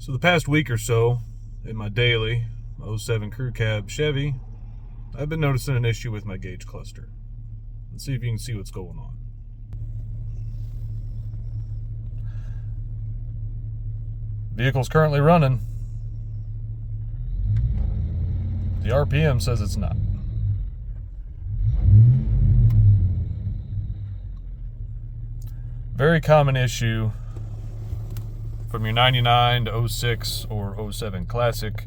So the past week or so, in my daily 07 crew cab Chevy, I've been noticing an issue with my gauge cluster. Let's see if you can see what's going on. Vehicle's currently running. The RPM says it's not. Very common issue from your 99 to 06 or 07 Classic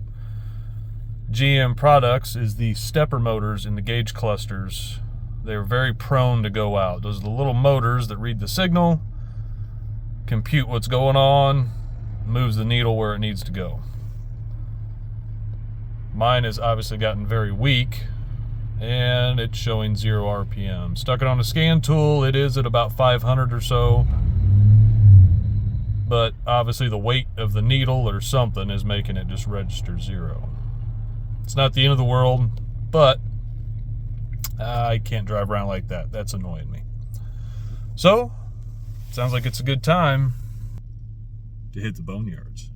GM products is the stepper motors in the gauge clusters. They're very prone to go out. Those are the little motors that read the signal, compute what's going on, moves the needle where it needs to go. Mine has obviously gotten very weak and it's showing 0 RPM. Stuck it on a scan tool, it is at about 500 or so. But obviously the weight of the needle or something is making it just register 0. It's not the end of the world, but I can't drive around like that. That's annoying me. So, sounds like it's a good time to hit the Boneyards.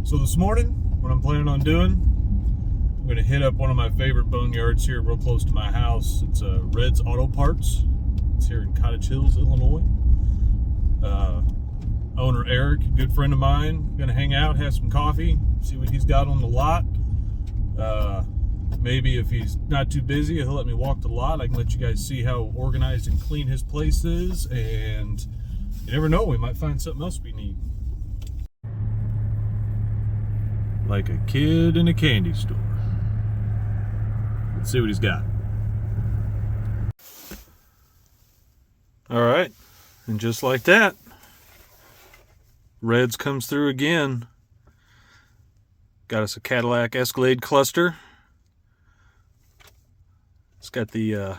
So this morning, what I'm planning on doing, I'm going to hit up one of my favorite boneyards here real close to my house. It's Red's Auto Parts. It's here in Cottage Hills, Illinois. Owner Eric, good friend of mine, going to hang out, have some coffee, see what he's got on the lot. Maybe if he's not too busy, he'll let me walk the lot. I can let you guys see how organized and clean his place is, and you never know, we might find something else we need. Like a kid in a candy store. Let's see what he's got. All right, and just like that, Reds comes through again. Got us a Cadillac Escalade cluster. It's got the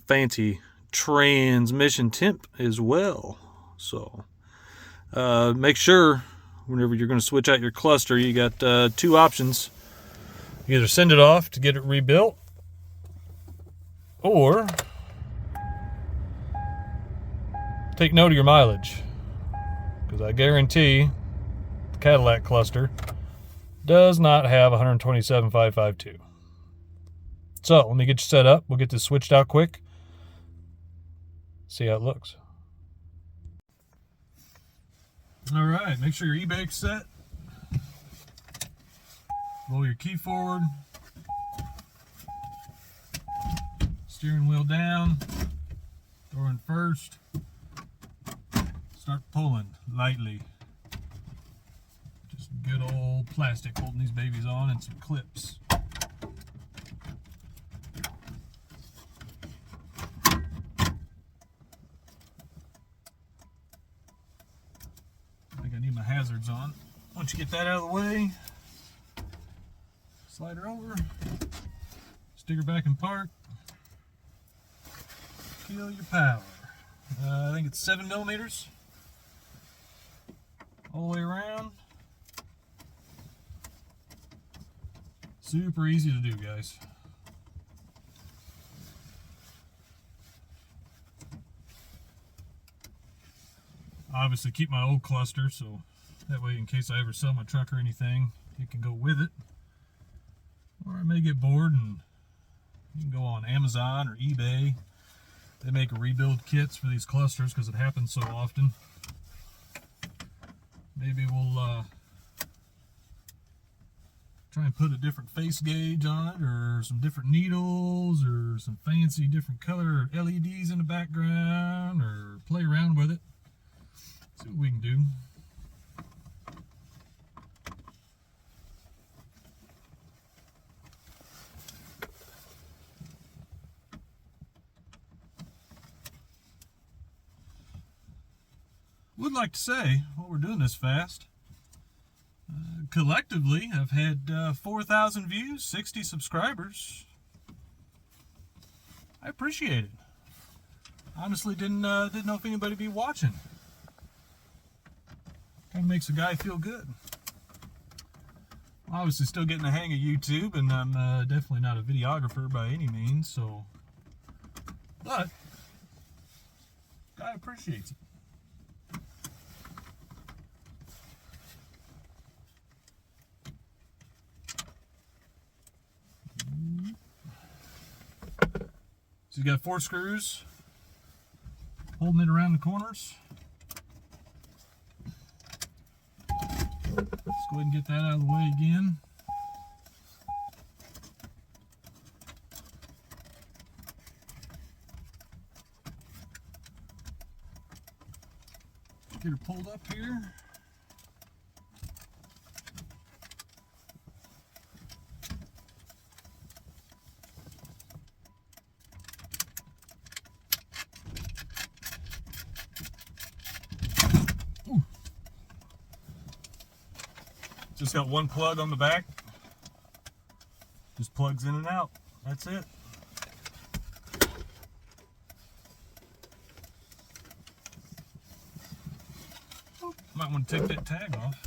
fancy transmission temp as well. So make sure whenever you're going to switch out your cluster, you got two options. You either send it off to get it rebuilt, or take note of your mileage, because I guarantee the Cadillac cluster does not have 127,552. So let me get you set up. We'll get this switched out quick. See how it looks. All right, make sure your e-bake's set. Roll your key forward. Steering wheel down. Door in first. Start pulling lightly. Just good old plastic holding these babies on and some clips. I need my hazards on. Once you get that out of the way, slide her over, stick her back in park, feel your power. I think it's 7 millimeters all the way around. Super easy to do, guys. Obviously keep my old cluster, so that way in case I ever sell my truck or anything, it can go with it. Or I may get bored and you can go on Amazon or eBay. They make rebuild kits for these clusters because it happens so often. Maybe we'll try and put a different face gauge on it, or some different needles, or some fancy different color LEDs in the background, or play around with it. See what we can do. Would like to say, while we're doing this fast, collectively I've had 4,000 views, 60 subscribers. I appreciate it. Honestly, didn't know if anybody'd be watching. Kind of makes a guy feel good. Obviously still getting the hang of YouTube, and I'm definitely not a videographer by any means, so, but guy appreciates it. So you got 4 screws holding it around the corners. Let's go ahead and get that out of the way again. Get her pulled up here. Ooh. Just got one plug on the back. Just plugs in and out. That's it. Might want to take that tag off.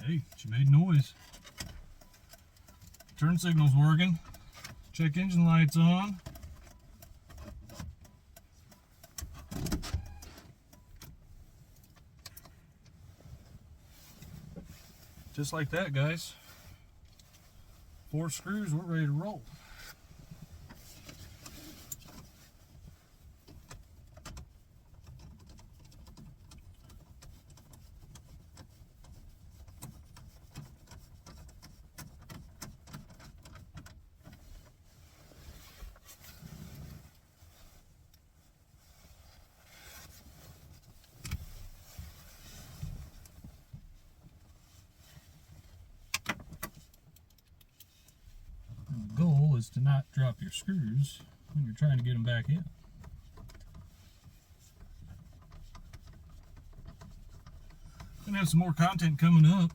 Hey, she made noise. Turn signal's working. Check engine lights on. Just like that, guys. 4 screws, we're ready to roll. The goal is to not drop your screws when you're trying to get them back in. Gonna have some more content coming up.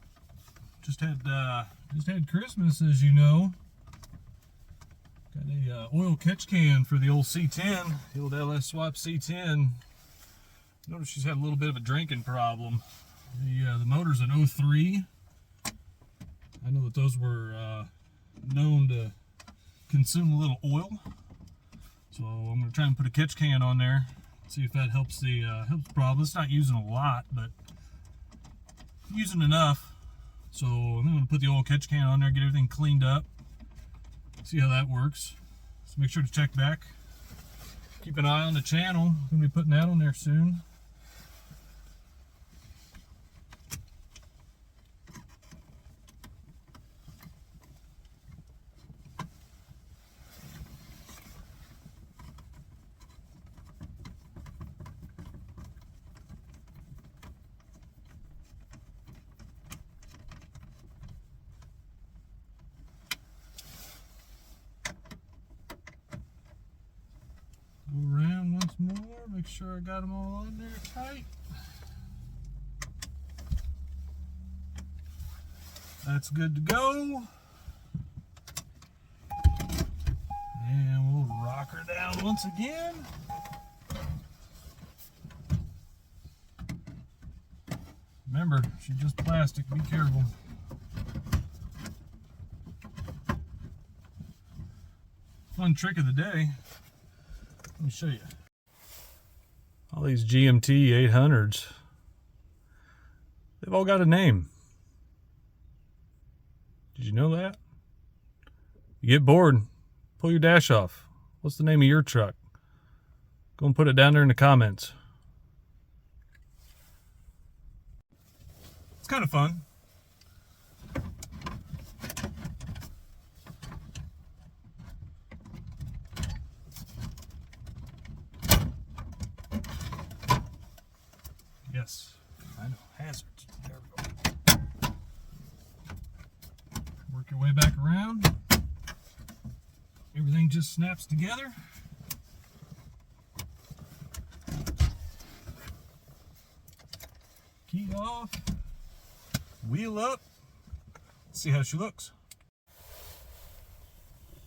Just had Christmas, as you know. Got a oil catch can for the old C10, the old LS Swap C10. Notice she's had a little bit of a drinking problem. The motor's an 03. I know that those were known to consume a little oil, so I'm going to try and put a catch can on there, see if that helps the problem. It's not using a lot, but using enough. So I'm going to put the oil catch can on there, get everything cleaned up, see how that works. So make sure to check back. Keep an eye on the channel. I'm going to be putting that on there soon. Go around once more, make sure I got them all on there tight. That's good to go. And we'll rock her down once again. Remember, she's just plastic, be careful. Fun trick of the day. Let me show you. All these GMT 800s, they've all got a name. Did you know that? You get bored, pull your dash off. What's the name of your truck? Go and put it down there in the comments. It's kind of fun. Work your way back around. Everything just snaps together. Key off. Wheel up. Let's see how she looks.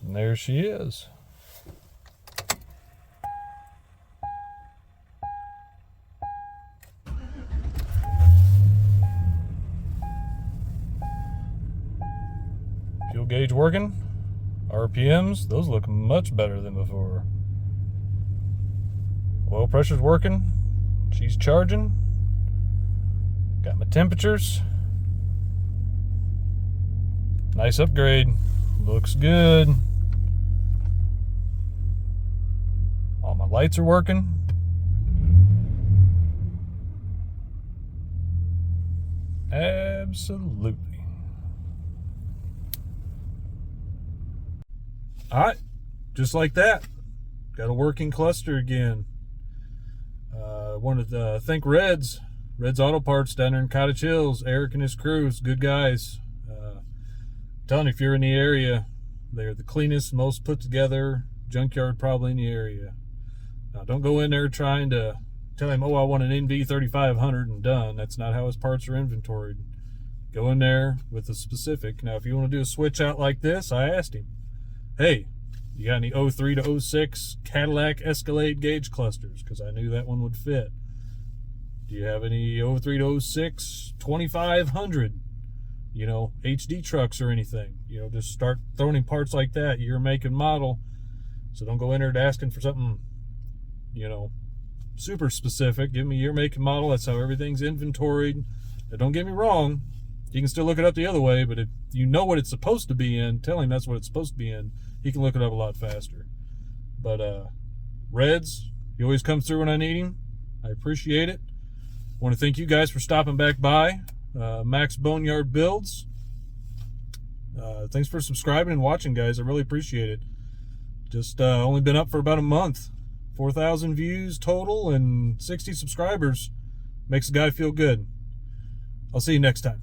And there she is. Fuel gauge working. RPMs, those look much better than before. Oil pressure's working. She's charging. Got my temperatures. Nice upgrade. Looks good. All my lights are working. Absolutely. Alright, just like that, got a working cluster again. Wanted to thank Red's Auto Parts down there in Cottage Hills. Eric and his crew, good guys. I'm telling you, if you're in the area, they're the cleanest, most put together junkyard probably in the area. Now, don't go in there trying to tell him, oh, I want an NV 3500 and done. That's not how his parts are inventoried. Go in there with a specific. Now, if you want to do a switch out like this, I asked him, hey, you got any 03 to 06 Cadillac Escalade gauge clusters? Because I knew that one would fit. Do you have any 03 to 06 2500, HD trucks or anything? Just start throwing in parts like that, year, make, and model. So don't go in there asking for something, super specific. Give me year, make, and model. That's how everything's inventoried. Now, don't get me wrong. You can still look it up the other way, but if you know what it's supposed to be in, tell him that's what it's supposed to be in. He can look it up a lot faster. But Reds, he always comes through when I need him. I appreciate it. I want to thank you guys for stopping back by. Max Boneyard Builds. Thanks for subscribing and watching, guys. I really appreciate it. Just only been up for about a month. 4,000 views total and 60 subscribers. Makes a guy feel good. I'll see you next time.